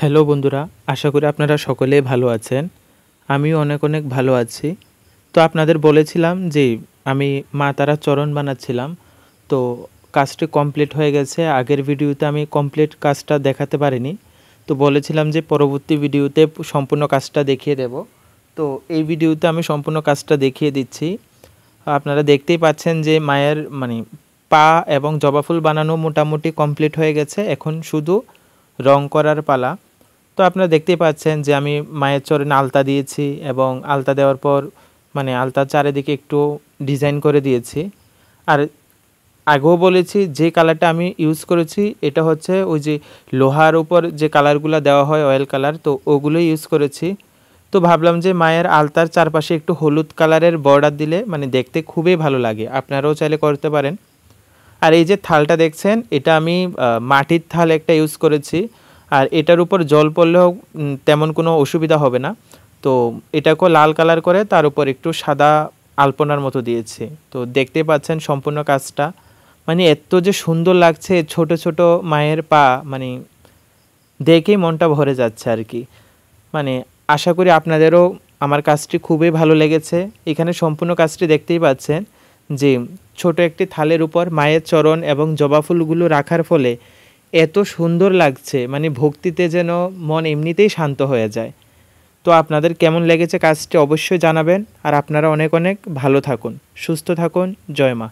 Hello বন্ধুরা, আশা করি আপনারা সকলেই ভালো আছেন। আমিও অনেক অনেক ভালো আছি। তো আপনাদের বলেছিলাম যে আমি মা তারার চরণ বানাচ্ছিলাম। তো কাজটি কমপ্লিট হয়ে গেছে। আগের ভিডিওতে আমি কমপ্লিট কাজটা দেখাতে পারিনি। তো বলেছিলাম যে পরবর্তী ভিডিওতে সম্পূর্ণ কাজটা দেখিয়ে দেব। তো এই ভিডিওতে আমি সম্পূর্ণ কাজটা দেখিয়ে দিচ্ছি। আপনারা দেখতেই পাচ্ছেন যে মায়ের পা এবং জবা ফুল বানানো মোটামুটি কমপ্লিট হয়ে গেছে। এখন শুধু রং করার পালা। তো আপনারা দেখতেই পাচ্ছেন যে আমি মায়ের চরণে আলতা দিয়েছি এবং আলতা দেওয়ার পর আলতার চারিদিকে একটু ডিজাইন করে দিয়েছি। আর আগেও বলেছি যে কালারটা আমি ইউজ করেছি এটা হচ্ছে ওই যে লোহার উপর যে কালারগুলো দেওয়া হয় অয়েল কালার, তো ওগুলোই ইউজ করেছি। তো ভাবলাম যে মায়ের আলতার চারপাশে একটু হলুদ কালারের বর্ডার দিলে দেখতে খুবই ভালো লাগে, আপনারাও চাইলে করতে পারেন। আর এই যে থালটা দেখছেন এটা আমি মাটির থাল একটা ইউজ করেছি। আর এটার উপর জল পড়লেও তেমন কোনো অসুবিধা হবে না। তো এটাকেও লাল কালার করে তার উপর একটু সাদা আলপনার মতো দিয়েছি। তো দেখতে পাচ্ছেন সম্পূর্ণ কাজটা এত যে সুন্দর লাগছে, ছোট ছোট মায়ের পা দেখেই মনটা ভরে যাচ্ছে আর কি। আশা করি আপনাদেরও আমার কাজটি খুবই ভালো লেগেছে। এখানে সম্পূর্ণ কাজটি দেখতেই পাচ্ছেন যে ছোট একটি থালের উপর মায়ের চরণ এবং জবা ফুলগুলো রাখার ফলে এত সুন্দর লাগছে, ভক্তিতে যেন মন এমনিতেই শান্ত হয়ে যায়। তো আপনাদের কেমন লেগেছে কাজটি অবশ্যই জানাবেন। আর আপনারা অনেক অনেক ভালো থাকুন, সুস্থ থাকুন। জয় মা।